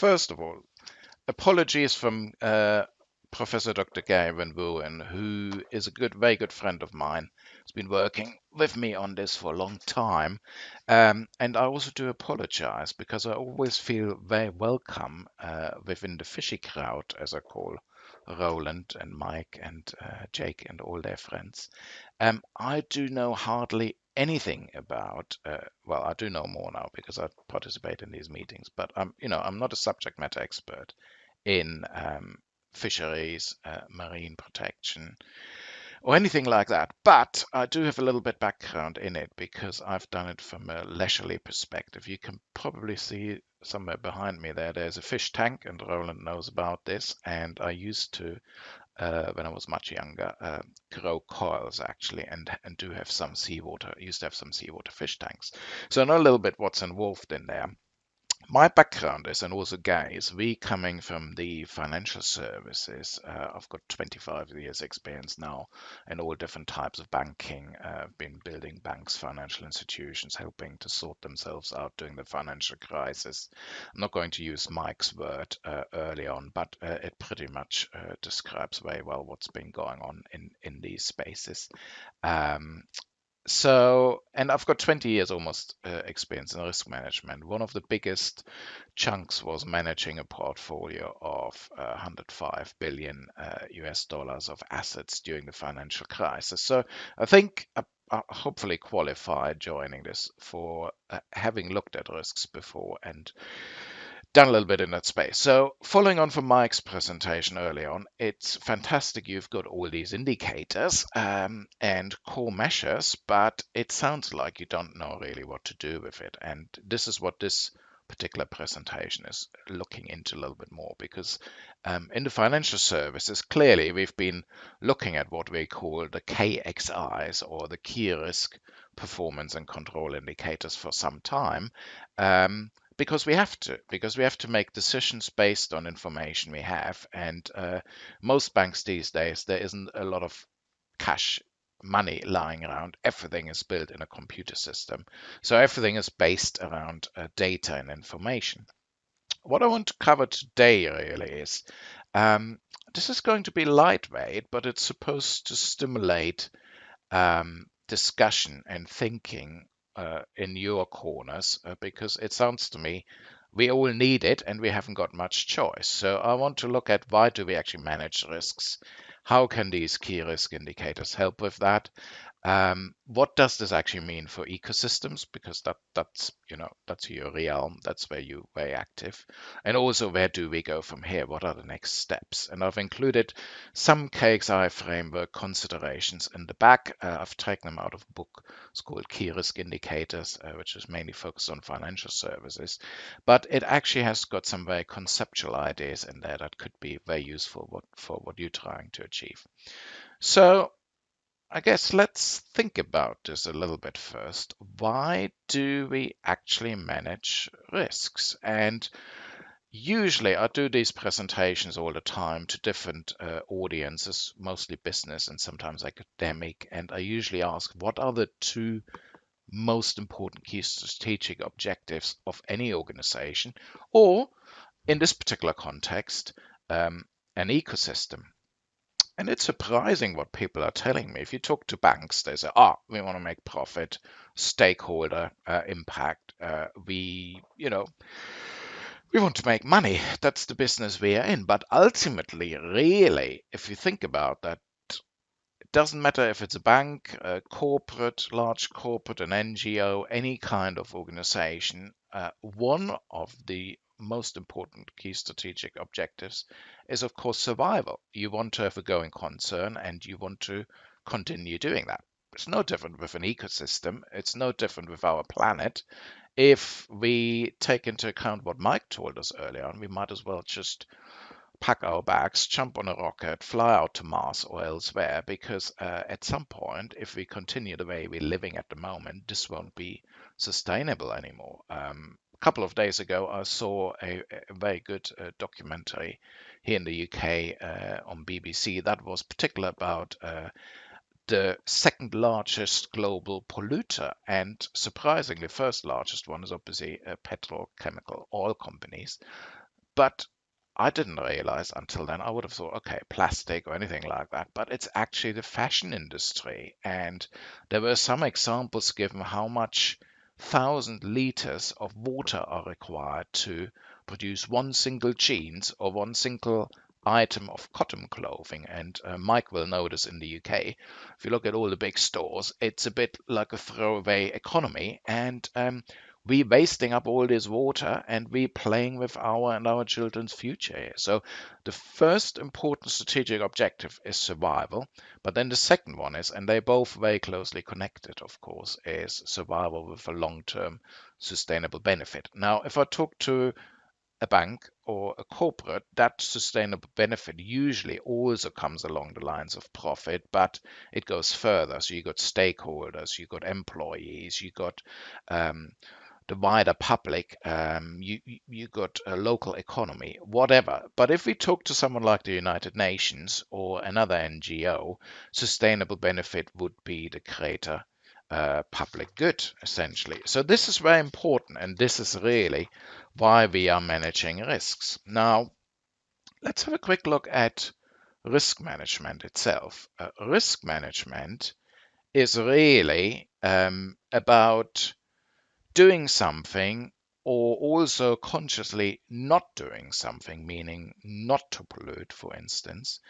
first of all, apologies from Professor Dr. Guy Van Wooen, who is a very good friend of mine. He's been working with me on this for a long time. And I also do apologize because I always feel very welcome within the fishy crowd, as I call Roland and Mike and Jake and all their friends. I do know hardly anything about, well, I do know more now because I participate in these meetings, but I'm not a subject matter expert in fisheries, marine protection, or anything like that. But I do have a little bit background in it because I've done it from a leisurely perspective. You can probably see somewhere behind me there's a fish tank, and Roland knows about this. And I used to, when I was much younger, grow coils actually, and do have some seawater. I used to have some seawater fish tanks, so I know a little bit what's involved in there. My background is, and also guys, we coming from the financial services. I've got 25 years experience now in all different types of banking. Been building banks, financial institutions, helping to sort themselves out during the financial crisis. I'm not going to use Mike's word early on, but it pretty much describes very well what's been going on in these spaces. Um, and I've got 20 years almost experience in risk management. One of the biggest chunks was managing a portfolio of 105 billion US dollars of assets during the financial crisis. So I think I hopefully qualified joining this for having looked at risks before and done a little bit in that space. So following on from Mike's presentation early on, it's fantastic you've got all these indicators and core measures, but it sounds like you don't know really what to do with it. And this is what this particular presentation is looking into a little bit more, because in the financial services, clearly we've been looking at what we call the KxIs, or the key risk performance and control indicators, for some time. Because we have to make decisions based on information we have, and most banks these days, there isn't a lot of cash money lying around. Everything is built in a computer system, so everything is based around data and information. What I want to cover today really is, this is going to be lightweight, but it's supposed to stimulate discussion and thinking in your corners, because it sounds to me we all need it and we haven't got much choice. So I want to look at, why do we actually manage risks? How can these key risk indicators help with that? What does this actually mean for ecosystems? Because that's your realm, that's where you're very active. And also, where do we go from here? What are the next steps? And I've included some KxI framework considerations in the back. I've taken them out of a book. It's called Key Risk Indicators, which is mainly focused on financial services. But it actually has got some very conceptual ideas in there that could be very useful for what you're trying to achieve. So I guess let's think about this a little bit first. Why do we actually manage risks? And usually I do these presentations all the time to different audiences, mostly business and sometimes academic. And I usually ask, what are the two most important key strategic objectives of any organization, or in this particular context, an ecosystem? And it's surprising what people are telling me. If you talk to banks, they say, we want to make profit, stakeholder impact. We want to make money. That's the business we are in. But ultimately, really, if you think about that, it doesn't matter if it's a bank, a corporate, large corporate, an NGO, any kind of organization. One of the most important key strategic objectives is, of course, survival. You want to have a going concern and you want to continue doing that. It's no different with an ecosystem. It's no different with our planet. If we take into account what Mike told us earlier on, we might as well just pack our bags, jump on a rocket, fly out to Mars or elsewhere, because at some point, if we continue the way we're living at the moment, this won't be sustainable anymore. A couple of days ago, I saw a very good documentary here in the UK on BBC that was particular about the second largest global polluter, and surprisingly, first largest one is obviously petrochemical oil companies. But I didn't realize until then. I would have thought, okay, plastic or anything like that, but it's actually the fashion industry. And there were some examples given how much 1,000 liters of water are required to produce one single jeans or one single item of cotton clothing. And Mike will know this in the UK. If you look at all the big stores, it's a bit like a throwaway economy. And we wasting up all this water and we playing with our and our children's future here. So the first important strategic objective is survival, but then the second one is, and they're both very closely connected, of course, is survival with a long-term sustainable benefit. Now, if I talk to a bank or a corporate, that sustainable benefit usually also comes along the lines of profit, but it goes further. So you got stakeholders, you got employees, you got the wider public, you got a local economy, whatever. But if we talk to someone like the United Nations or another NGO, sustainable benefit would be the greater public good, essentially. So this is very important, and this is really why we are managing risks. Now, let's have a quick look at risk management itself. Risk management is really about doing something or also consciously not doing something, meaning not to pollute, for instance,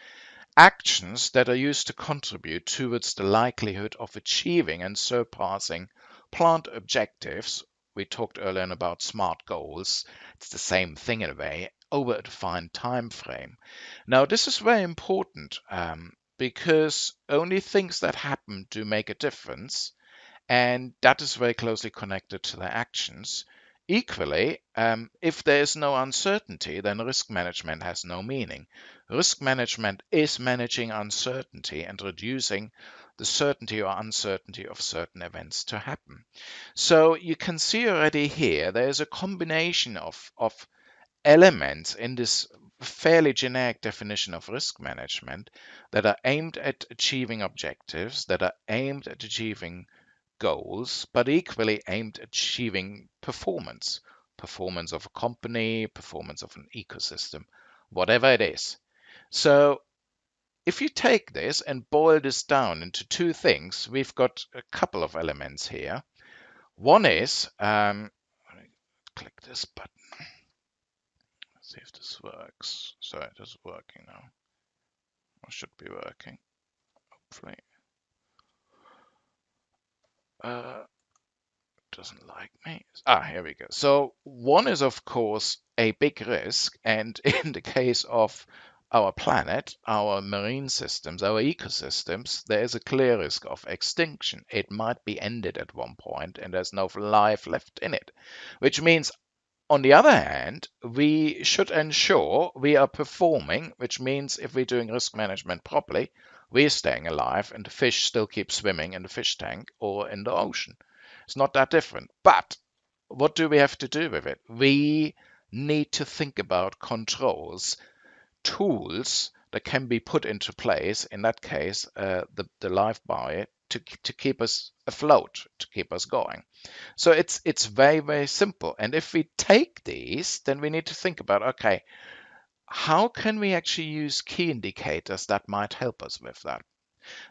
actions that are used to contribute towards the likelihood of achieving and surpassing planned objectives. We talked earlier about smart goals. It's the same thing in a way, over a defined time frame. Now, this is very important because only things that happen do make a difference, and that is very closely connected to their actions. Equally, if there is no uncertainty, then risk management has no meaning. Risk management is managing uncertainty and reducing the certainty or uncertainty of certain events to happen. So you can see already here there is a combination of elements in this fairly generic definition of risk management that are aimed at achieving objectives, that are aimed at achieving goals, but equally aimed at achieving performance. Performance of a company, performance of an ecosystem, whatever it is. So if you take this and boil this down into two things, we've got a couple of elements here. One is, let me click this button, see if this works. So it is working now. Or should be working, hopefully. Doesn't like me. Here we go. So one is, of course, a big risk. And in the case of our planet, our marine systems, our ecosystems, there is a clear risk of extinction. It might be ended at one point and there's no life left in it, which means on the other hand, we should ensure we are performing, which means if we're doing risk management properly, we're staying alive and the fish still keep swimming in the fish tank or in the ocean. It's not that different. But what do we have to do with it? We need to think about controls, tools that can be put into place, in that case, the life buoy, to keep us afloat, to keep us going. So it's very, very simple. And if we take these, then we need to think about, okay, how can we actually use key indicators that might help us with that?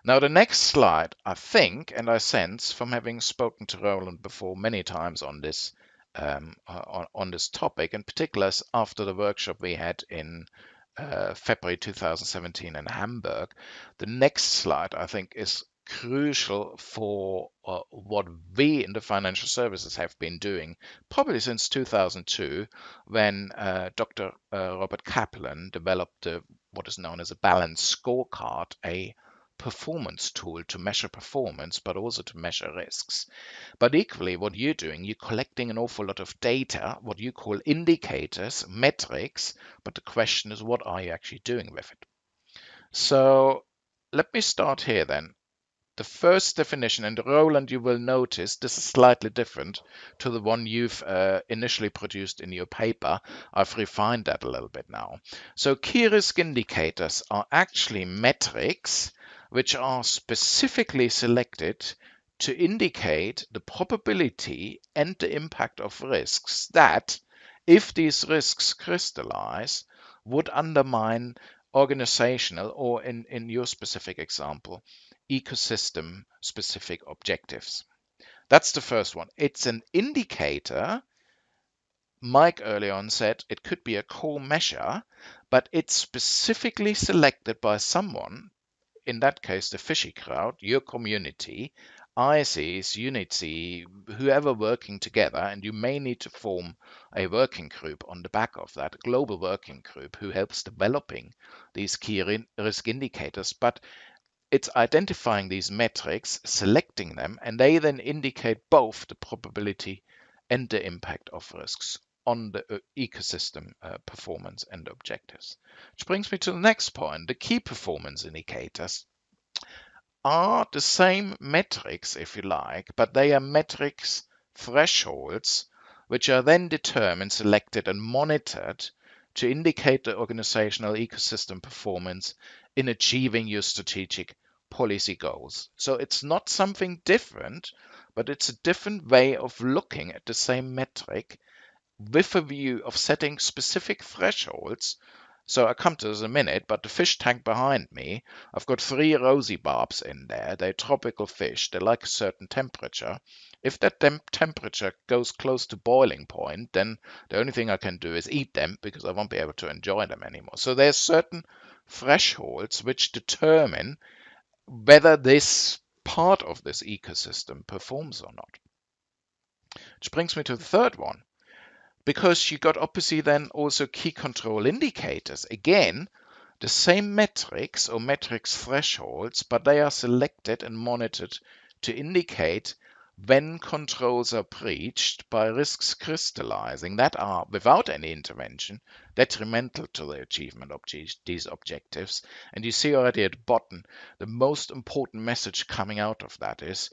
Now, the next slide, I think, and I sense from having spoken to Roland before many times on this on this topic, in particular after the workshop we had in February 2017 in Hamburg, the next slide, I think, is crucial for what we in the financial services have been doing probably since 2002, when Dr. Robert Kaplan developed what is known as a balanced scorecard, a performance tool to measure performance, but also to measure risks. But equally, what you're doing, you're collecting an awful lot of data, what you call indicators, metrics, but the question is, what are you actually doing with it? So let me start here then. The first definition, and Roland, you will notice this is slightly different to the one you've initially produced in your paper. I've refined that a little bit now. So key risk indicators are actually metrics which are specifically selected to indicate the probability and the impact of risks that if these risks crystallize, would undermine organizational or, in your specific example, ecosystem specific objectives. That's the first one. It's an indicator. Mike early on said it could be a core measure, but it's specifically selected by someone, in that case, the fishy crowd, your community, ICs, UNECE, whoever working together, and you may need to form a working group on the back of that, a global working group who helps developing these key risk indicators. But it's identifying these metrics, selecting them, and they then indicate both the probability and the impact of risks on the ecosystem performance and objectives. Which brings me to the next point. The key performance indicators are the same metrics, if you like, but they are metrics thresholds, which are then determined, selected, and monitored to indicate the organizational ecosystem performance in achieving your strategic policy goals. So it's not something different, but it's a different way of looking at the same metric with a view of setting specific thresholds. So I come to this in a minute, but the fish tank behind me, I've got 3 rosy barbs in there. They're tropical fish. They like a certain temperature. If that temperature goes close to boiling point, then the only thing I can do is eat them because I won't be able to enjoy them anymore. So there's certain thresholds which determine whether this part of this ecosystem performs or not. Which brings me to the third one. Because you got obviously then also key control indicators. Again, the same metrics or metrics thresholds, but they are selected and monitored to indicate when controls are breached by risks crystallizing that are, without any intervention, detrimental to the achievement of these objectives. And you see already at the bottom, the most important message coming out of that is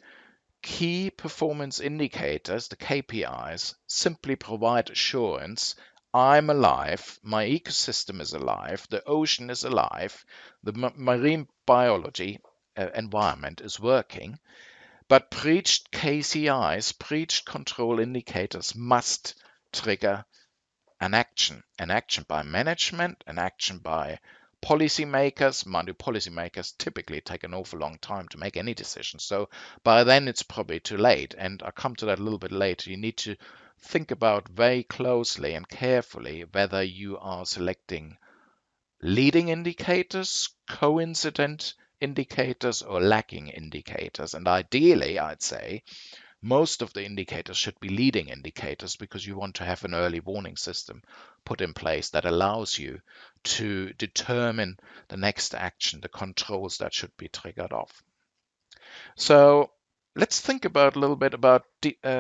key performance indicators, the KPIs, simply provide assurance I'm alive, my ecosystem is alive, the ocean is alive, the marine biology environment is working. But breached KCIs, breached control indicators, must trigger an action by management, an action by policymakers. Mind you, policymakers typically take an awful long time to make any decisions. So by then it's probably too late. And I'll come to that a little bit later. You need to think about very closely and carefully whether you are selecting leading indicators, coincident indicators, or lagging indicators. And ideally, I'd say most of the indicators should be leading indicators because you want to have an early warning system put in place that allows you to determine the next action, the controls that should be triggered off. So let's think about a little bit about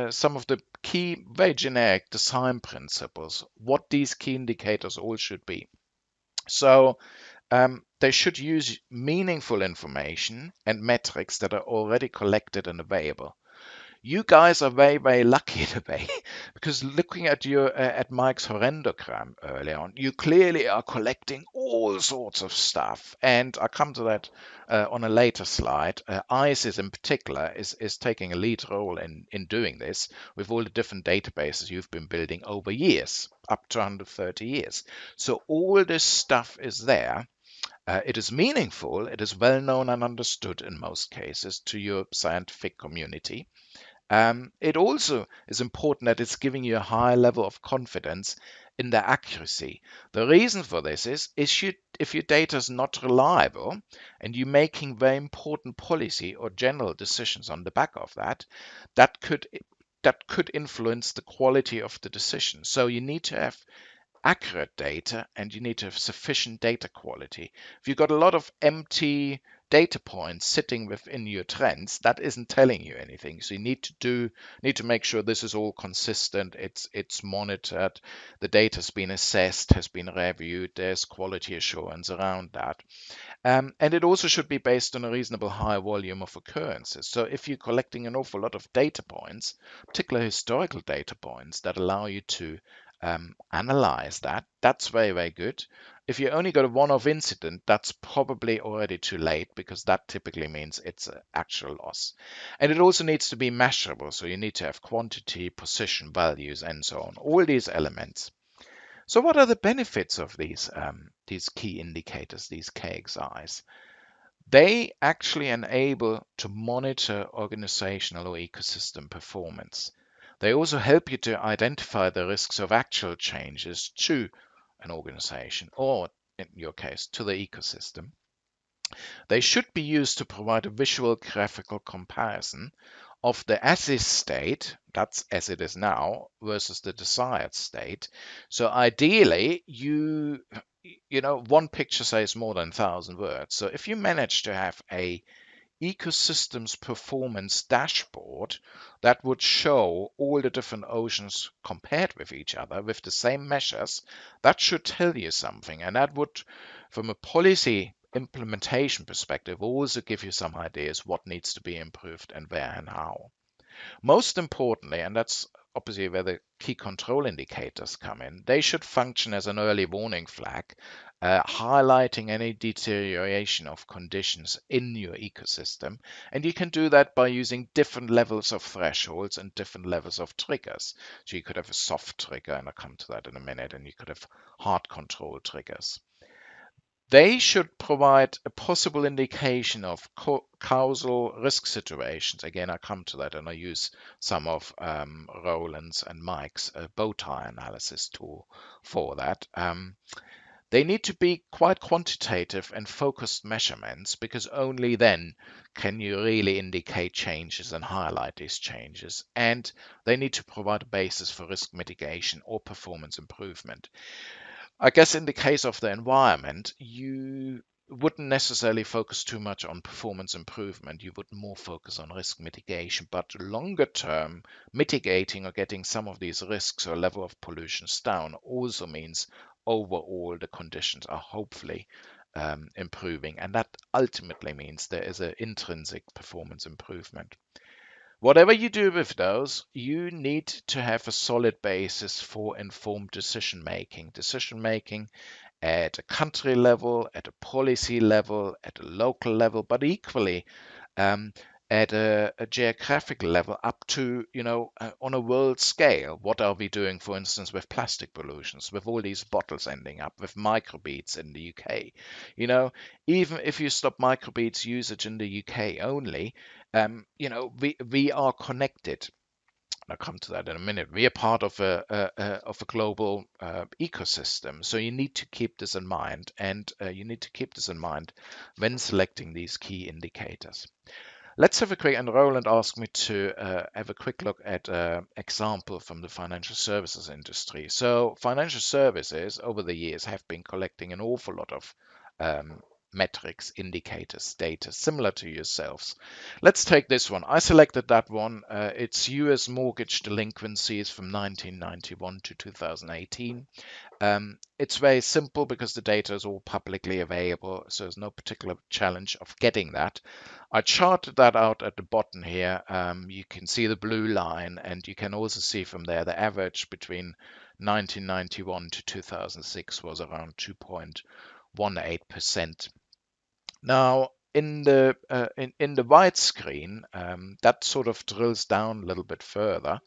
some of the key, very generic design principles, what these key indicators all should be. So they should use meaningful information and metrics that are already collected and available. You guys are very, very lucky today because looking at your at Mike's horrendogram earlier on, you clearly are collecting all sorts of stuff, and I'll come to that on a later slide. ICES in particular is taking a lead role in doing this with all the different databases you've been building over years, up to 130 years. So all this stuff is there. It is meaningful, it is well known and understood in most cases to your scientific community. It also is important that it's giving you a high level of confidence in the accuracy. The reason for this is if your data is not reliable and you're making very important policy or general decisions on the back of that, that could influence the quality of the decision. So you need to have accurate data and you need to have sufficient data quality. If you've got a lot of empty data points sitting within your trends, that isn't telling you anything. So you need to make sure this is all consistent, it's monitored, the data's been assessed, has been reviewed, there's quality assurance around that. And it also should be based on a reasonable high volume of occurrences. So if you're collecting an awful lot of data points, particularly historical data points that allow you to analyze that, that's very, very good. If you only got a one-off incident, that's probably already too late because that typically means it's an actual loss. And it also needs to be measurable. So you need to have quantity, position, values, and so on. All these elements So what are the benefits of these key indicators, these KxIs? They actually enable to monitor organizational or ecosystem performance. They also help you to identify the risks of actual changes to an organization, or in your case, to the ecosystem. They should be used to provide a visual graphical comparison of the as-is state, that's as it is now, versus the desired state. So ideally, one picture says more than 1,000 words. So if you manage to have a ecosystem's performance dashboard that would show all the different oceans compared with each other with the same measures, that should tell you something. And that would, from a policy implementation perspective, also give you some ideas what needs to be improved and where and how. Most importantly, and that's obviously where the key control indicators come in, they should function as an early warning flag, highlighting any deterioration of conditions in your ecosystem. And you can do that by using different levels of thresholds and different levels of triggers. So you could have a soft trigger, and I'll come to that in a minute, and you could have hard control triggers. They should provide a possible indication of causal risk situations. Again, I come to that and I use some of Roland's and Mike's bow tie analysis tool for that. They need to be quite quantitative and focused measurements, because only then can you really indicate changes and highlight these changes. And they need to provide a basis for risk mitigation or performance improvement. I guess in the case of the environment, you wouldn't necessarily focus too much on performance improvement. You would more focus on risk mitigation. But longer term, mitigating or getting some of these risks or level of pollutions down also means overall the conditions are hopefully improving. And that ultimately means there is an intrinsic performance improvement. Whatever you do with those, you need to have a solid basis for informed decision making. Decision making at a country level, at a policy level, at a local level, but equally at a geographic level up to, on a world scale. What are we doing, for instance, with plastic pollutions, with all these bottles ending up, with microbeads in the UK? Even if you stop microbeads usage in the UK only, we are connected. I'll come to that in a minute. We are part of a global ecosystem, so you need to keep this in mind, and you need to keep this in mind when selecting these key indicators. Let's have a quick, and Roland asked me to have a quick look at an example from the financial services industry. So financial services over the years have been collecting an awful lot of metrics, indicators, data, similar to yourselves. Let's take this one. I selected that one. It's US mortgage delinquencies from 1991 to 2018. It's very simple because the data is all publicly available, so there's no particular challenge of getting that. I charted that out at the bottom here. You can see the blue line, and you can also see from there the average between 1991 to 2006 was around 2.18%. Now, in the widescreen, that sort of drills down a little bit further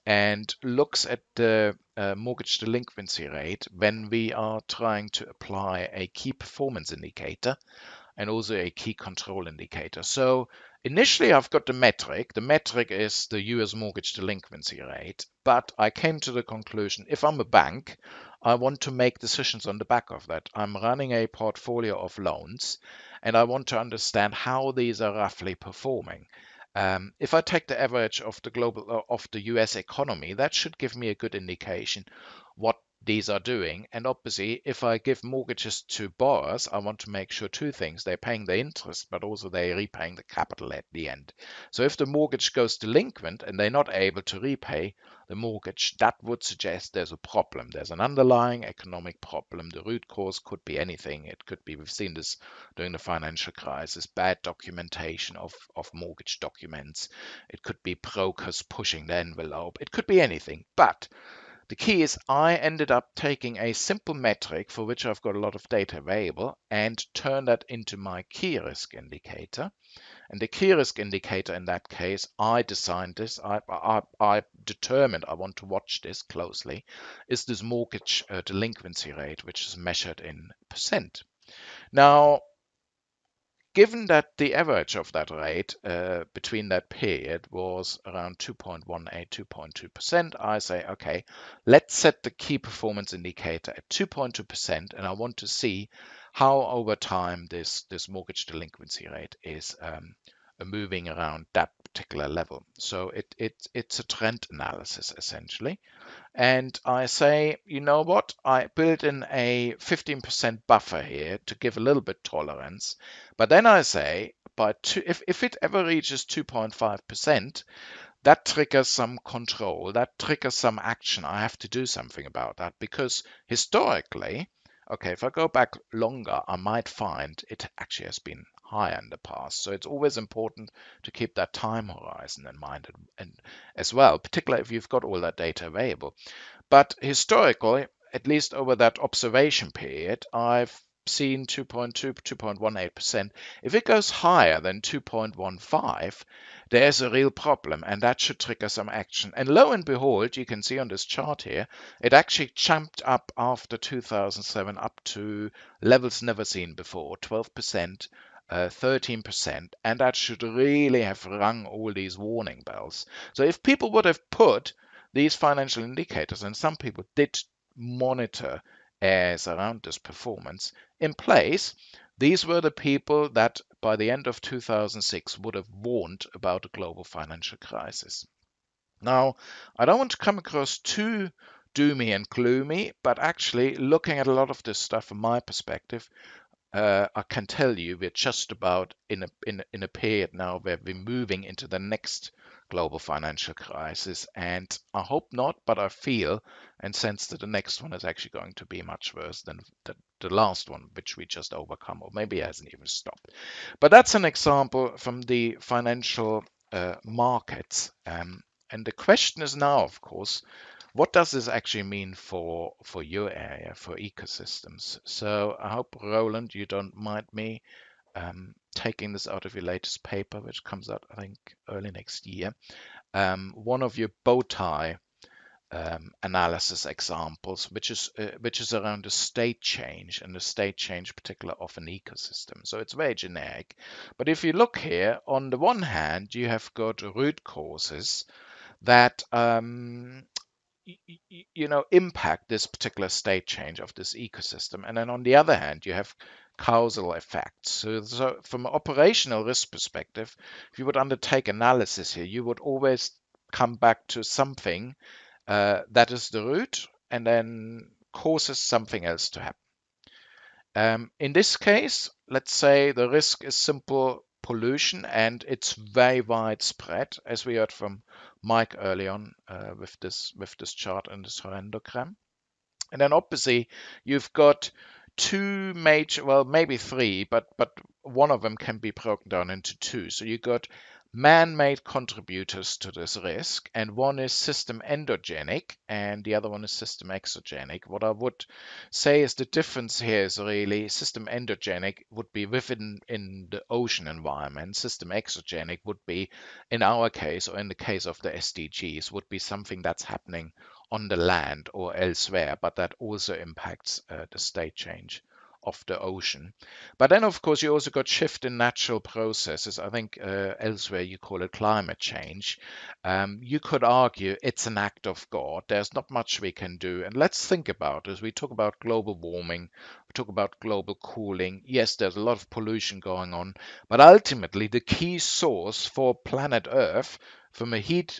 and looks at the mortgage delinquency rate when we are trying to apply a key performance indicator and also a key control indicator. So initially I've got the metric. The metric is the US mortgage delinquency rate, but I came to the conclusion, if I'm a bank, I want to make decisions on the back of that. I'm running a portfolio of loans, and I want to understand how these are roughly performing. If I take the average of the US economy, that should give me a good indication what these are doing. And obviously, if I give mortgages to borrowers, I want to make sure two things: they're paying the interest, but also they're repaying the capital at the end. So if the mortgage goes delinquent and they're not able to repay the mortgage, that would suggest there's a problem. There's an underlying economic problem. The root cause could be anything. It could be, we've seen this during the financial crisis, bad documentation of mortgage documents. It could be brokers pushing the envelope. It could be anything. But the key is I ended up taking a simple metric for which I've got a lot of data available and turn that into my key risk indicator. And the key risk indicator in that case, I designed this, I determined I want to watch this closely, is this mortgage delinquency rate, which is measured in percent. Now, given that the average of that rate between that period was around 2.18, 2.2%, I say, okay, let's set the key performance indicator at 2.2%, and I want to see how over time this mortgage delinquency rate is moving around that particular level. So it's a trend analysis essentially. And I say, you know what? I built in a 15% buffer here to give a little bit tolerance. But then I say, if it ever reaches 2.5%, that triggers some control, that triggers some action. I have to do something about that because historically, okay, if I go back longer, I might find it actually has been higher in the past. So it's always important to keep that time horizon in mind and as well, particularly if you've got all that data available. But historically, at least over that observation period, I've seen 2.2, 2.18%. If it goes higher than 2.15, there's a real problem, and that should trigger some action. And lo and behold, you can see on this chart here, it actually jumped up after 2007 up to levels never seen before, 12%. 13%, and that should really have rung all these warning bells. So if people would have put these financial indicators, and some people did monitor as around this performance in place, these were the people that by the end of 2006 would have warned about a global financial crisis. Now, I don't want to come across too doomy and gloomy, but actually looking at a lot of this stuff from my perspective, I can tell you we're just about in a period now where we're moving into the next global financial crisis, and I hope not, but I feel and sense that the next one is actually going to be much worse than the last one, which we just overcome, or maybe it hasn't even stopped. But that's an example from the financial markets. And the question is now, of course, what does this actually mean for your area, for ecosystems? So I hope, Roland, you don't mind me taking this out of your latest paper, which comes out, I think, early next year. One of your bow tie analysis examples, which is around the state change and the state change, particular of an ecosystem. So it's very generic. But if you look here, on the one hand, you have got root causes that impact this particular state change of this ecosystem. And then on the other hand, you have causal effects. So from an operational risk perspective, if you would undertake analysis here, you would always come back to something that is the root and then causes something else to happen. In this case, let's say the risk is simple pollution and it's very widespread, as we heard from Mike early on with this chart and this horrendogram. And then obviously you've got two major, well, maybe three, but one of them can be broken down into two. So you've got man-made contributors to this risk, and one is system endogenic and the other one is system exogenic. What I would say is the difference here is really system endogenic would be within in the ocean environment. System exogenic would be, in our case or in the case of the SDGs, would be something that's happening on the land or elsewhere, but that also impacts the state change of the ocean. But then, of course, you also got shift in natural processes. I think elsewhere you call it climate change. You could argue it's an act of God. There's not much we can do. And let's think about it. We talk about global warming, we talk about global cooling. Yes, there's a lot of pollution going on, but ultimately the key source for planet Earth from a heat,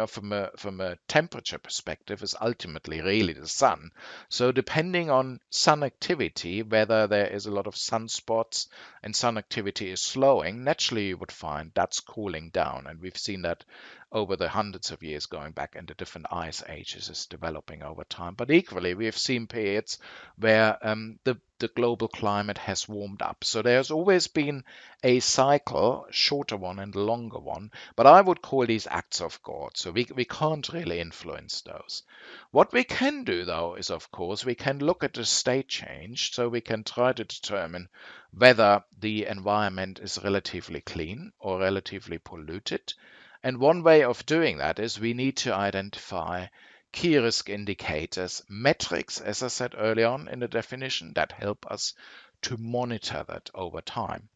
from a temperature perspective, is ultimately really the sun. So depending on sun activity, whether there is a lot of sunspots and sun activity is slowing, naturally you would find that's cooling down. And we've seen that over the hundreds of years going back, and the different ice ages is developing over time. But equally, we have seen periods where the the global climate has warmed up. So there's always been a cycle, shorter one and a longer one, but I would call these acts of God. So we can't really influence those. What we can do, though, is of course we can look at the state change, so we can try to determine whether the environment is relatively clean or relatively polluted. And one way of doing that is we need to identify key risk indicators, metrics, as I said early on in the definition, that help us to monitor that over time.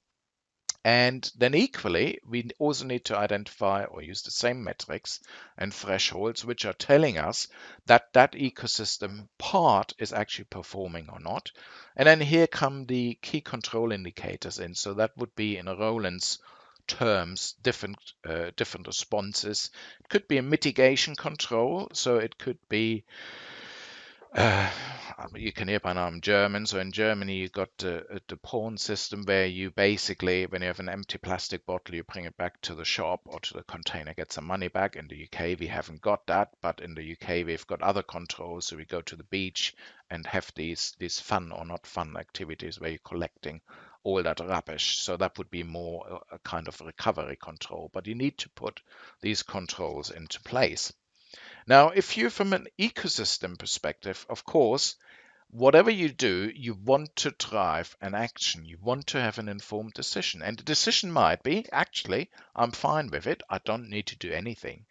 And then equally, we also need to identify or use the same metrics and thresholds, which are telling us that that ecosystem part is actually performing or not. And then here come the key control indicators in. So that would be, in Roland's terms, different responses. It could be a mitigation control, so it could be uh, you can hear by now I'm German. So in Germany, you got the pawn system where you basically, when you have an empty plastic bottle, you bring it back to the shop or to the container, get some money back. In the UK, we haven't got that, but in the UK, we've got other controls. So we go to the beach and have these fun or not fun activities where you're collecting all that rubbish. So that would be more a kind of recovery control. But you need to put these controls into place. Now, if you, from an ecosystem perspective, of course, whatever you do, you want to drive an action. You want to have an informed decision. And the decision might be, actually, I'm fine with it. I don't need to do anything.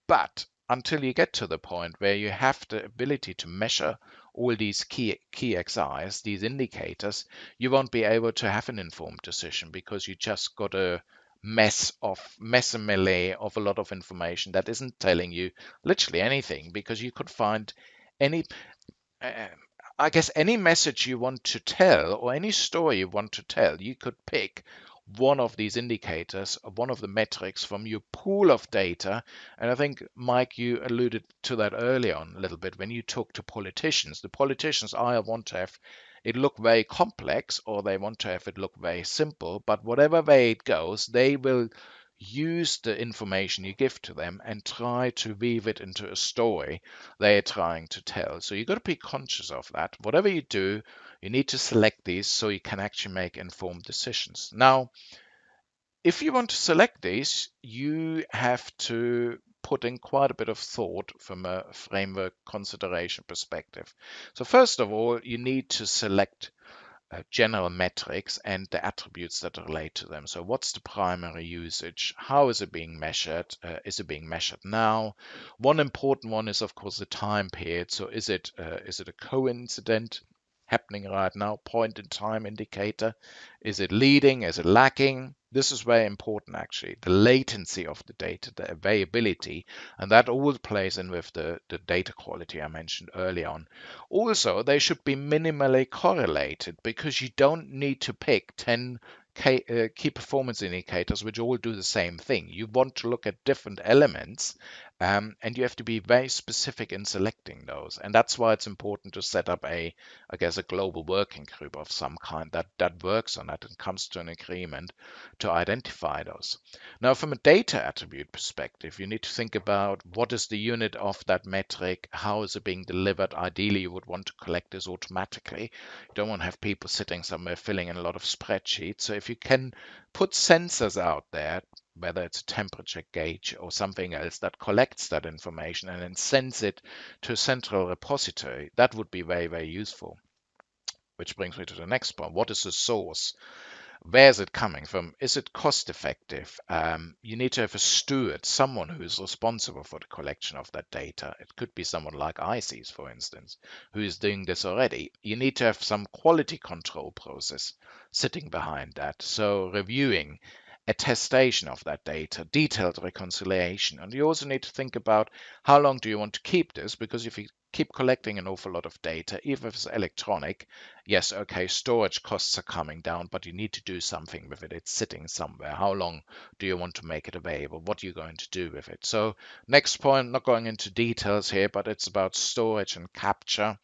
But until you get to the point where you have the ability to measure all these KxIs, these indicators, you won't be able to have an informed decision because you just got a mess and melee of a lot of information that isn't telling you literally anything, because you could find any uh, I guess any message you want to tell or any story you want to tell, you could pick one of these indicators, one of the metrics from your pool of data. And I think, Mike, you alluded to that earlier on a little bit when you talk to politicians. The politicians either want to have it look very complex or they want to have it look very simple. But whatever way it goes, they will use the information you give to them and try to weave it into a story they're trying to tell. So you've got to be conscious of that. Whatever you do, you need to select these so you can actually make informed decisions. Now, if you want to select these, you have to put in quite a bit of thought from a framework consideration perspective. So first of all, you need to select general metrics and the attributes that relate to them. So what's the primary usage? How is it being measured? Is it being measured now? One important one is, of course, the time period. So is it a coincident happening right now, point in time indicator? Is it leading? Is it lacking? This is very important, actually. The latency of the data, the availability, and that all plays in with the data quality I mentioned earlier on. Also, they should be minimally correlated, because you don't need to pick 10 key performance indicators which all do the same thing. You want to look at different elements, and you have to be very specific in selecting those. And that's why it's important to set up I guess, a global working group of some kind that works on that and comes to an agreement to identify those. Now, from a data attribute perspective, you need to think about what is the unit of that metric, how is it being delivered. Ideally, you would want to collect this automatically. You don't want to have people sitting somewhere filling in a lot of spreadsheets. So if you can put sensors out there, whether it's a temperature gauge or something else that collects that information and then sends it to a central repository, that would be very, very useful. Which brings me to the next point. What is the source? Where is it coming from? Is it cost effective? You need to have a steward, someone who is responsible for the collection of that data. It could be someone like KxIs, for instance, who is doing this already. You need to have some quality control process sitting behind that. So reviewing, attestation of that data, detailed reconciliation. And you also need to think about how long do you want to keep this, because if you keep collecting an awful lot of data, even if it's electronic, yes, okay, storage costs are coming down, but you need to do something with it. It's sitting somewhere. How long do you want to make it available? What are you going to do with it? So next point, not going into details here, but it's about storage and capture.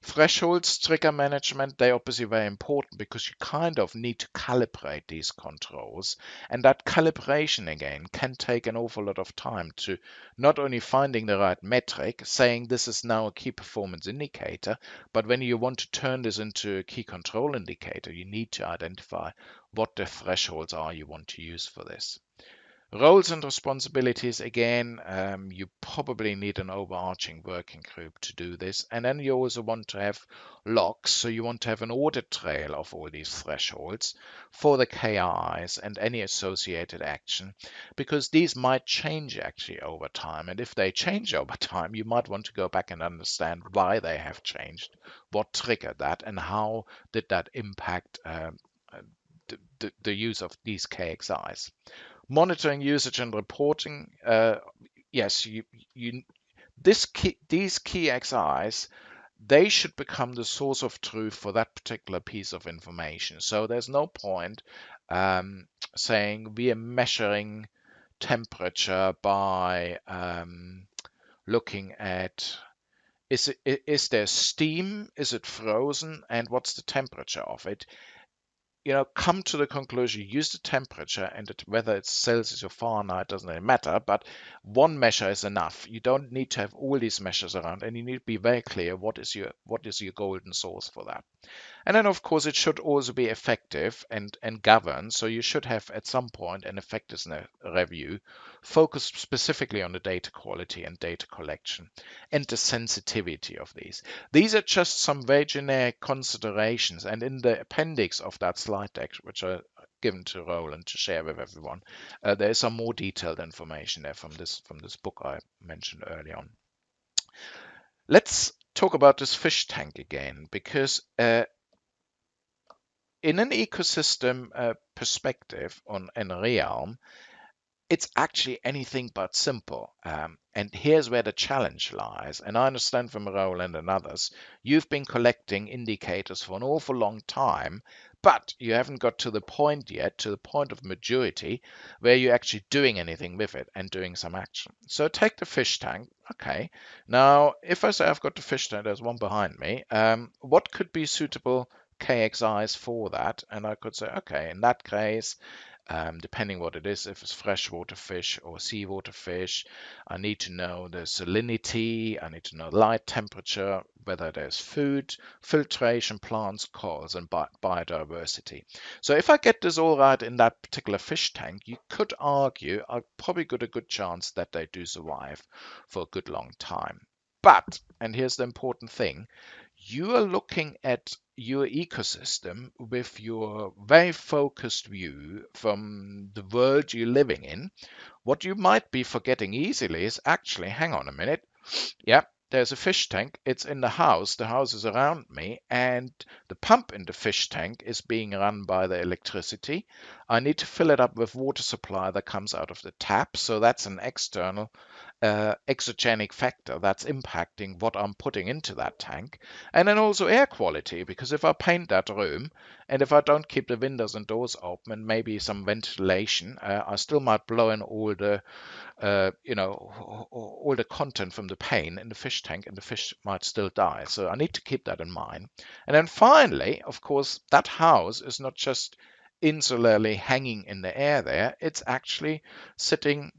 Thresholds, trigger management, they're obviously very important because you kind of need to calibrate these controls. And that calibration, again, can take an awful lot of time to not only finding the right metric, saying this is now a key performance indicator, but when you want to turn this into a key control indicator, you need to identify what the thresholds are you want to use for this. Roles and responsibilities, again, you probably need an overarching working group to do this. And then you also want to have logs. So you want to have an audit trail of all these thresholds for the KIs and any associated action, because these might change actually over time. And if they change over time, you might want to go back and understand why they have changed, what triggered that, and how did that impact the use of these KxIs. Monitoring usage and reporting. Yes, these KxIs, they should become the source of truth for that particular piece of information. So there's no point saying we are measuring temperature by looking at is there steam, is it frozen, and what's the temperature of it. Come to the conclusion, use the temperature, and whether it's Celsius or Fahrenheit doesn't really matter, but one measure is enough. You don't need to have all these measures around, and you need to be very clear what is your golden source for that. And then, of course, it should also be effective and governed. So you should have at some point an effectiveness review focused specifically on the data quality and data collection and the sensitivity of these. These are just some very generic considerations. And in the appendix of that slide deck, which are given to Roland to share with everyone, there is some more detailed information there from this book I mentioned early on. Let's talk about this fish tank again, because in an ecosystem perspective on in Realm, it's actually anything but simple. And here's where the challenge lies. And I understand from Roland and others, you've been collecting indicators for an awful long time, but you haven't got to the point yet, to the point of maturity, where you're actually doing anything with it and doing some action. So take the fish tank. Okay. Now, if I say I've got the fish tank, there's one behind me. What could be suitable KxIs for that? And I could say, okay, in that case, depending what it is, if it's freshwater fish or seawater fish, I need to know the salinity, I need to know light temperature, whether there's food, filtration, plants, corals, and biodiversity. So if I get this all right in that particular fish tank, you could argue I've probably got a good chance that they do survive for a good long time. But, and here's the important thing, you are looking at your ecosystem with your very focused view from the world you're living in. What you might be forgetting easily is actually, hang on a minute, yeah, there's a fish tank. It's in the house is around me, and the pump in the fish tank is being run by the electricity. I need to fill it up with water supply that comes out of the tap, so that's an external exogenic factor that's impacting what I'm putting into that tank. And then also air quality, because if I paint that room and if I don't keep the windows and doors open and maybe some ventilation, I still might blow in all the all the content from the paint in the fish tank, and the fish might still die. So I need to keep that in mind. And then finally, of course, that house is not just insularly hanging in the air there, it's actually sitting,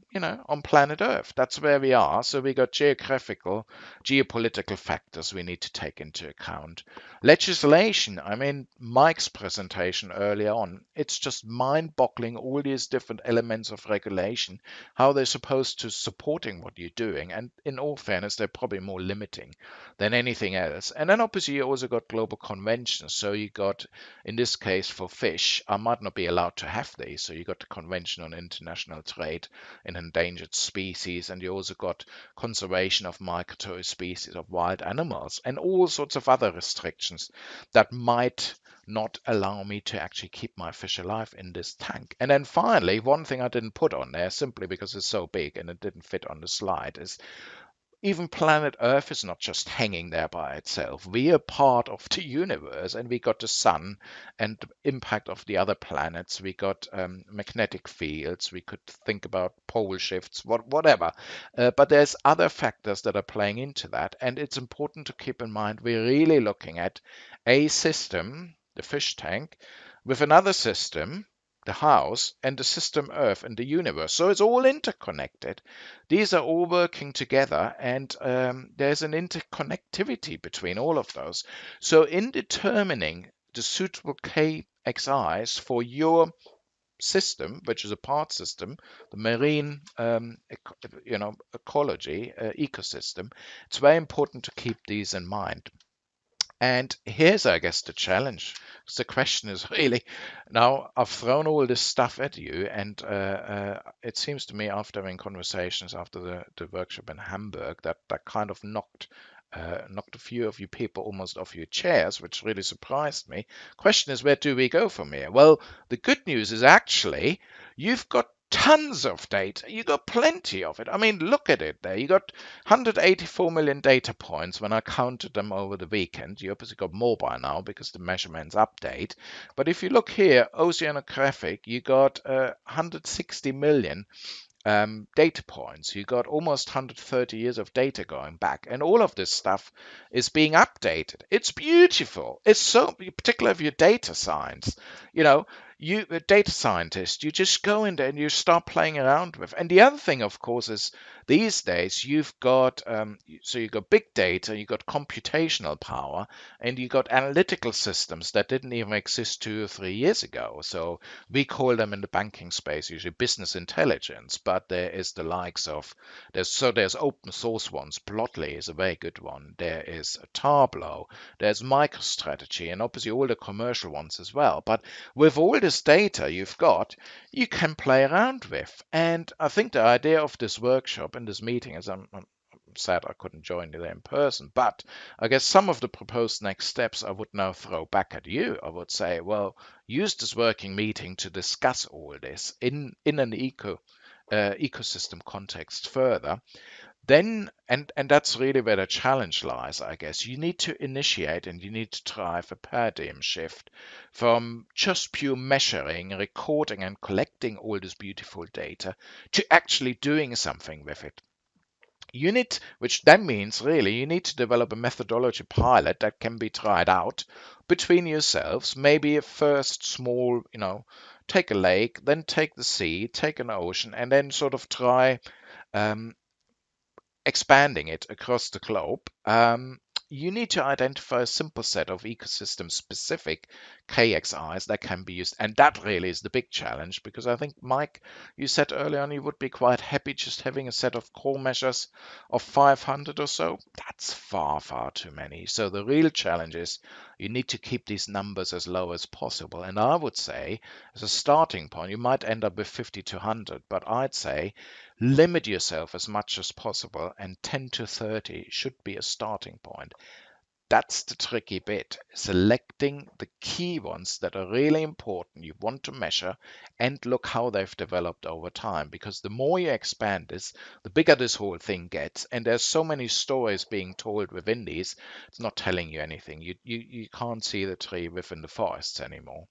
on planet Earth. That's where we are. So we got geographical, geopolitical factors we need to take into account. Legislation, I mean, Mike's presentation earlier on, it's just mind-boggling, all these different elements of regulation, how they're supposed to supporting what you're doing. And in all fairness, they're probably more limiting than anything else. And then obviously you also got global conventions. So you got, in this case for fish, I might not be allowed to have these. So you got the Convention on International Trade in Endangered Species, and you also got conservation of migratory species of wild animals, and all sorts of other restrictions that might not allow me to actually keep my fish alive in this tank. And then finally, one thing I didn't put on there simply because it's so big and it didn't fit on the slide is even planet Earth is not just hanging there by itself. We are part of the universe, and we got the sun and the impact of the other planets. We got magnetic fields. We could think about pole shifts, whatever. But there's other factors that are playing into that, and it's important to keep in mind we're really looking at a system, the fish tank, with another system, the house, and the system Earth and the universe. So it's all interconnected. These are all working together, and there's an interconnectivity between all of those. So in determining the suitable KxIs for your system, which is a part system, the marine, ecology, ecosystem, it's very important to keep these in mind. And here's, I guess, the challenge. So the question is really, now I've thrown all this stuff at you, and it seems to me after having conversations after the workshop in Hamburg that kind of knocked a few of you people almost off your chairs, which really surprised me. Question is, where do we go from here? Well, the good news is actually you've got tons of data. You got plenty of it. I mean, look at it there. You got 184 million data points when I counted them over the weekend. You obviously got more by now because the measurements update. But if you look here, oceanographic, you got 160 million data points. You got almost 130 years of data going back, and all of this stuff is being updated. It's beautiful. It's so, particularly if you're data science, you know, you a data scientist, you just go in there and you start playing around with. And the other thing, of course, is these days you've got so you got big data, you got computational power, and you got analytical systems that didn't even exist 2 or 3 years ago. So we call them in the banking space usually business intelligence, but there is the likes of there's open source ones. Plotly is a very good one. There is Tableau, there's MicroStrategy, and obviously all the commercial ones as well. But with all this data you've got, you can play around with. And I think the idea of this workshop and this meeting is I'm sad I couldn't join you there in person. But I guess some of the proposed next steps I would now throw back at you. I would say, well, use this working meeting to discuss all this in an ecosystem context further. Then, and that's really where the challenge lies, I guess. You need to initiate and you need to drive a paradigm shift from just pure measuring, recording, and collecting all this beautiful data to actually doing something with it. Which then means really you need to develop a methodology pilot that can be tried out between yourselves. Maybe a first small, take a lake, then take the sea, take an ocean, and then sort of try um, expanding it across the globe. You need to identify a simple set of ecosystem specific KxIs that can be used. And that really is the big challenge because I think, Mike, you said earlier on you would be quite happy just having a set of core measures of 500 or so. That's far, far too many. So the real challenge is you need to keep these numbers as low as possible. And I would say, as a starting point, you might end up with 50 to 100, but I'd say limit yourself as much as possible, and 10 to 30 should be a starting point. That's the tricky bit, selecting the key ones that are really important you want to measure and look how they've developed over time. Because the more you expand this, the bigger this whole thing gets. And there's so many stories being told within these, it's not telling you anything. You can't see the tree within the forests anymore.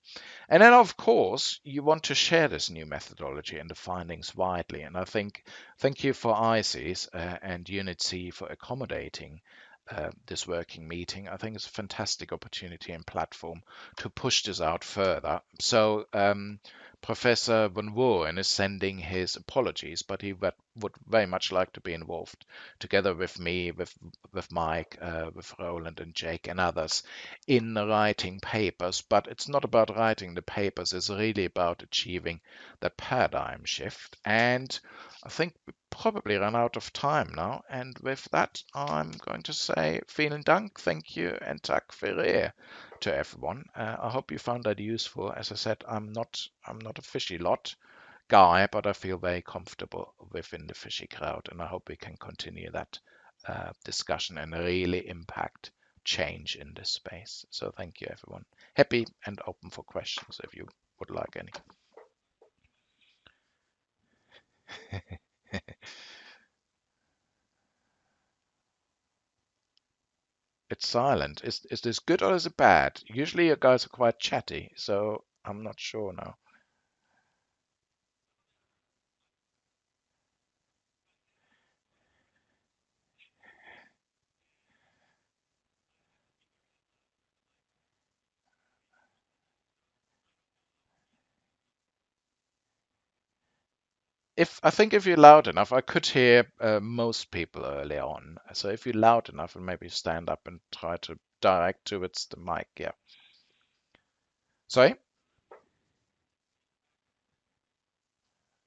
And then, of course, you want to share this new methodology and the findings widely. And I think, thank you for ICES and UNECE for accommodating this working meeting. I think it's a fantastic opportunity and platform to push this out further. So Professor Van Woeren is sending his apologies, but he would very much like to be involved together with me, with Mike, with Roland and Jake and others in writing papers. But it's not about writing the papers, it's really about achieving that paradigm shift. And I think we probably run out of time now. And with that, I'm going to say vielen Dank, thank you, and Takk fyrir to everyone. I hope you found that useful. As I said, I'm not a fishy lot guy, but I feel very comfortable within the fishy crowd, and I hope we can continue that discussion and really impact change in this space. So thank you, everyone. Happy and open for questions if you would like any. it's silent. Is this good or is it bad? Usually you guys are quite chatty, so I'm not sure now. If I think if you're loud enough, I could hear most people early on. So if you're loud enough, and maybe stand up and try to direct towards the mic. Yeah. Sorry,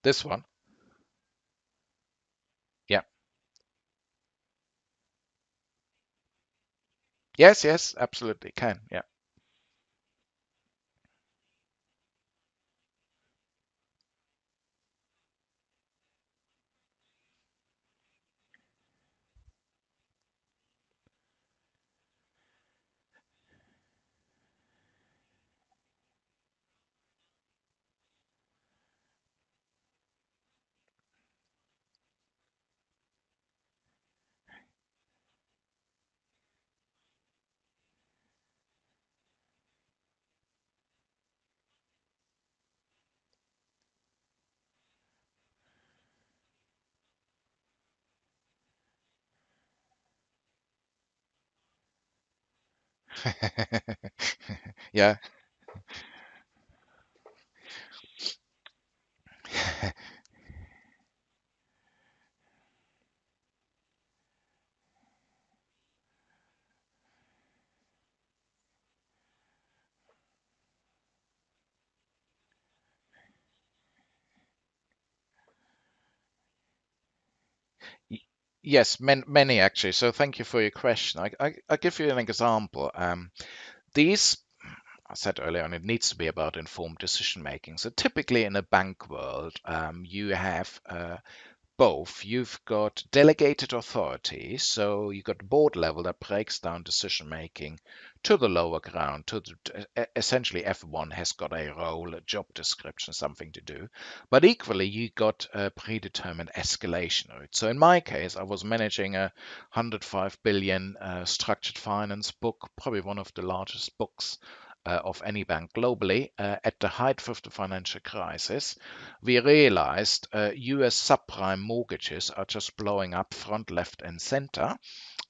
this one. Yeah. Yes, yes, absolutely can. Yeah. Yeah. Y- Yes, many actually. So thank you for your question. I give you an example. These, I said earlier on, it needs to be about informed decision making. So typically in a bank world, you have both. You've got delegated authority, so you've got board level that breaks down decision making to the lower ground. Essentially, everyone has got a role, a job description, something to do. But equally, you got a predetermined escalation route. So in my case, I was managing a 105 billion structured finance book, probably one of the largest books. Of any bank globally at the height of the financial crisis, we realized US subprime mortgages are just blowing up front, left, and center.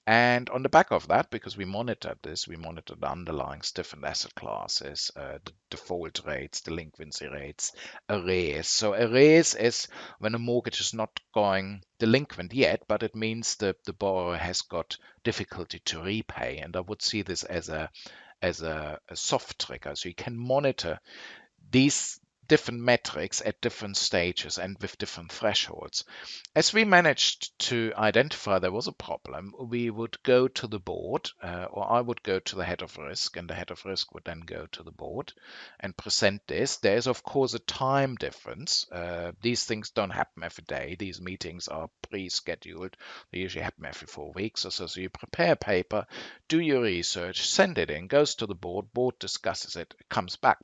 And on the back of that, because we monitored this, we monitored the underlying different asset classes, the default rates, delinquency rates, arrears. So arrears is when a mortgage is not going delinquent yet, but it means that the borrower has got difficulty to repay. And I would see this as a soft trigger. So you can monitor these different metrics at different stages and with different thresholds. As we managed to identify there was a problem, we would go to the board, or I would go to the head of risk, and the head of risk would then go to the board and present this. There's, of course, a time difference. These things don't happen every day. These meetings are pre scheduled, they usually happen every 4 weeks or so. So you prepare paper, do your research, send it in, goes to the board discusses it, comes back.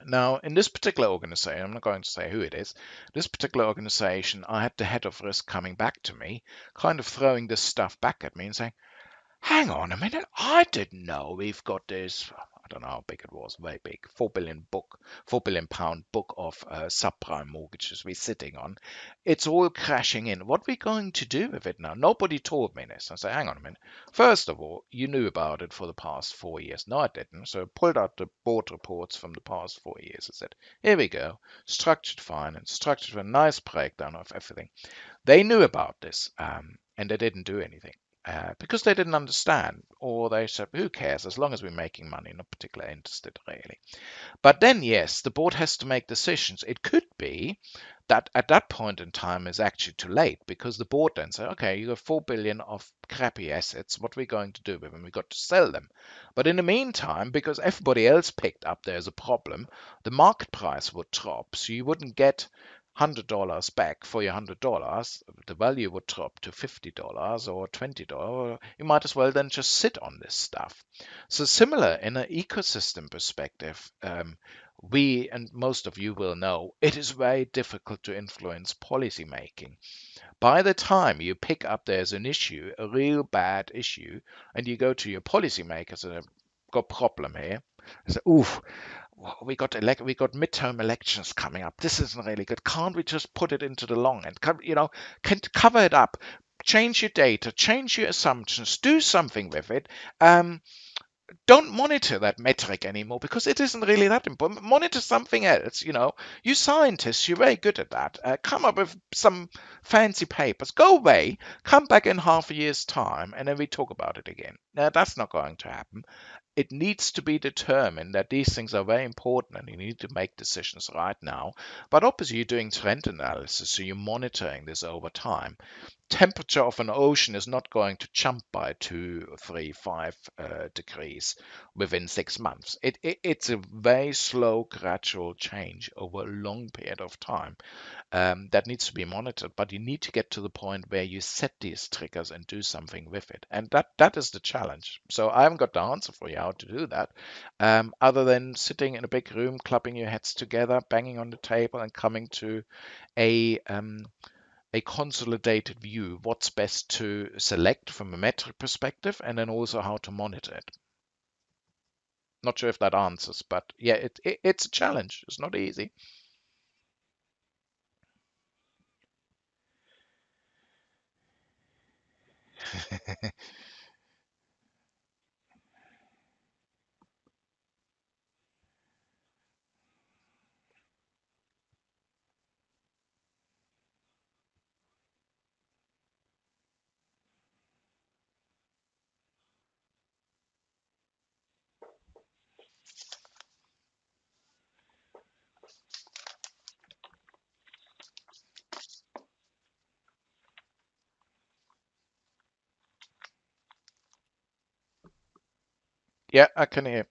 Now, in this particular organization, I'm not going to say who it is, this particular organization, I had the head of risk coming back to me, kind of throwing this stuff back at me and saying, hang on a minute, I didn't know we've got this. I don't know how big it was, very big, 4 billion pound book of subprime mortgages we're sitting on. It's all crashing in. What are we going to do with it now? Nobody told me this. I said, hang on a minute. First of all, you knew about it for the past 4 years. No, I didn't. So I pulled out the board reports from the past 4 years. I said, here we go. Structured finance, structured for a nice breakdown of everything. They knew about this, and they didn't do anything because they didn't understand, or they said, "Who cares? As long as we're making money, not particularly interested, really." But then, yes, the board has to make decisions. It could be that at that point in time is actually too late because the board then say, "Okay, you have 4 billion of crappy assets. What are we going to do with them? We got to sell them." But in the meantime, because everybody else picked up there's a problem, the market price would drop, so you wouldn't get $100 back for your $100. The value would drop to $50 or $20. You might as well then just sit on this stuff. So similar in an ecosystem perspective, we and most of you will know it is very difficult to influence policy making. By the time you pick up there's an issue, a real bad issue, and you go to your policymakers and have got problem here, say, oof, we got midterm elections coming up. This isn't really good. Can't we just put it into the long end? Can cover it up, change your data, change your assumptions, do something with it. Don't monitor that metric anymore because it isn't really that important. Monitor something else. You scientists, you're very good at that. Come up with some fancy papers. Go away. Come back in half a year's time, and then we talk about it again. Now, that's not going to happen. It needs to be determined that these things are very important and you need to make decisions right now. But obviously, you're doing trend analysis, so you're monitoring this over time. Temperature of an ocean is not going to jump by 2, 3, 5 degrees within 6 months. It's a very slow, gradual change over a long period of time that needs to be monitored. But you need to get to the point where you set these triggers and do something with it. And that is the challenge. So I haven't got the answer for you how to do that, other than sitting in a big room, clapping your heads together, banging on the table, and coming to a a consolidated view, what's best to select from a metric perspective, and then also how to monitor it. Not sure if that answers, but yeah, it's a challenge. It's not easy. Yeah, I can hear.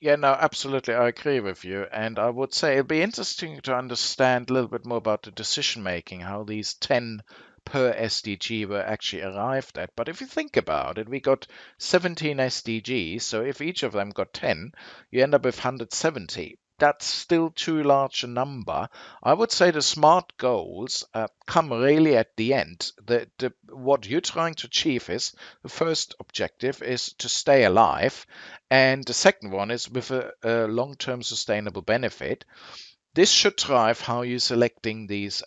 Yeah, no, absolutely. I agree with you. And I would say it'd be interesting to understand a little bit more about the decision making, how these 10 per SDG were actually arrived at. But if you think about it, we got 17 SDGs. So if each of them got 10, you end up with 170. That's still too large a number. I would say the smart goals come really at the end. What you're trying to achieve is the first objective is to stay alive, and the second one is with a long-term sustainable benefit. This should drive how you're selecting these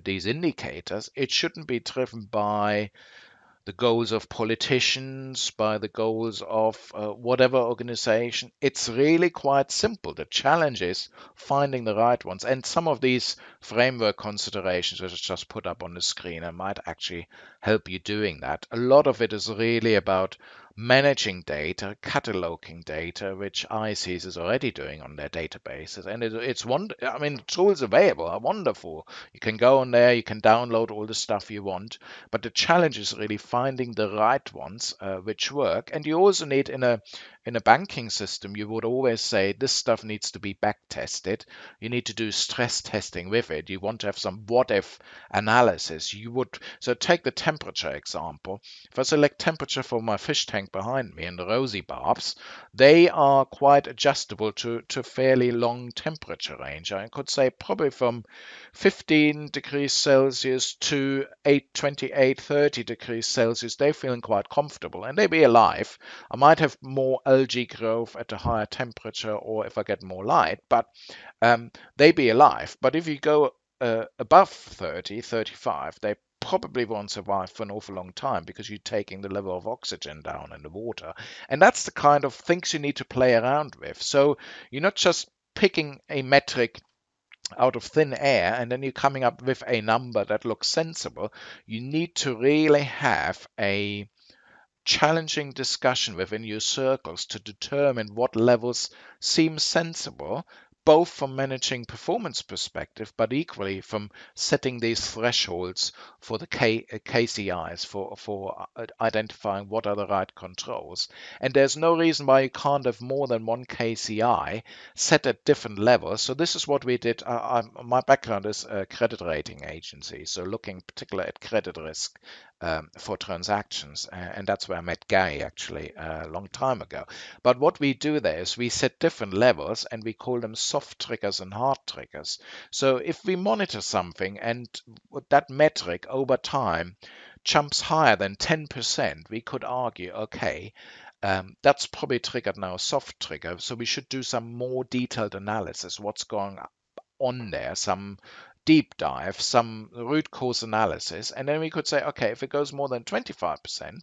indicators. It shouldn't be driven by the goals of politicians, by the goals of whatever organization. It's really quite simple. The challenge is finding the right ones. And some of these framework considerations, which I just put up on the screen, I might actually help you doing that. A lot of it is really about managing data, cataloging data, which ICs is already doing on their databases. And it's I mean, tools available are wonderful. You can go on there, you can download all the stuff you want, but the challenge is really finding the right ones which work. And you also need, in a banking system, you would always say this stuff needs to be back tested. You need to do stress testing with it. You want to have some what if analysis. So take the temperature example. If I select temperature for my fish tank behind me and the rosy barbs, they are quite adjustable to fairly long temperature range. I could say probably from 15 degrees Celsius to 28, 30 degrees Celsius. They're feeling quite comfortable and they be alive. I might have more algae growth at a higher temperature or if I get more light, but they be alive. But if you go above 30, 35, they probably won't survive for an awful long time because you're taking the level of oxygen down in the water. And that's the kind of things you need to play around with. So you're not just picking a metric out of thin air and then you're coming up with a number that looks sensible. You need to really have a challenging discussion within your circles to determine what levels seem sensible, both from managing performance perspective, but equally from setting these thresholds for the KCIs for identifying what are the right controls. And there's no reason why you can't have more than one KCI set at different levels. So this is what we did. My background is a credit rating agency, so looking particularly at credit risk for transactions, and that's where I met Guy actually a long time ago. But what we do there is we set different levels and we call them soft triggers and hard triggers. So if we monitor something and that metric over time jumps higher than 10%, we could argue, okay, that's probably triggered now a soft trigger, so we should do some more detailed analysis. What's going on there, some deep dive, some root cause analysis, and then we could say, okay, if it goes more than 25%,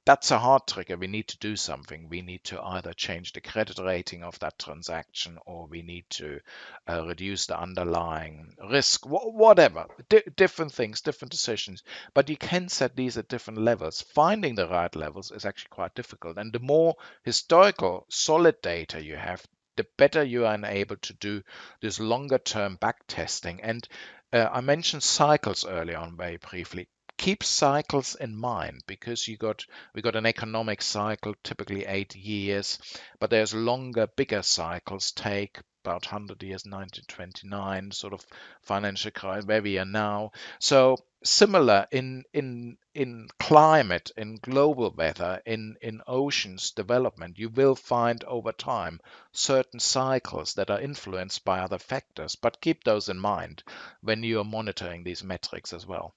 that's a hard trigger. We need to do something. We need to either change the credit rating of that transaction or we need to reduce the underlying risk, whatever. Different things, different decisions. But you can set these at different levels. Finding the right levels is actually quite difficult. And the more historical, solid data you have, the better you are able to do this longer term back testing. And I mentioned cycles earlier on very briefly. Keep cycles in mind because we got an economic cycle, typically 8 years, but there's longer, bigger cycles, take about 100 years, 1929, sort of financial crisis, where we are now. So similar in climate, in global weather, in oceans development, you will find over time certain cycles that are influenced by other factors, but keep those in mind when you are monitoring these metrics as well.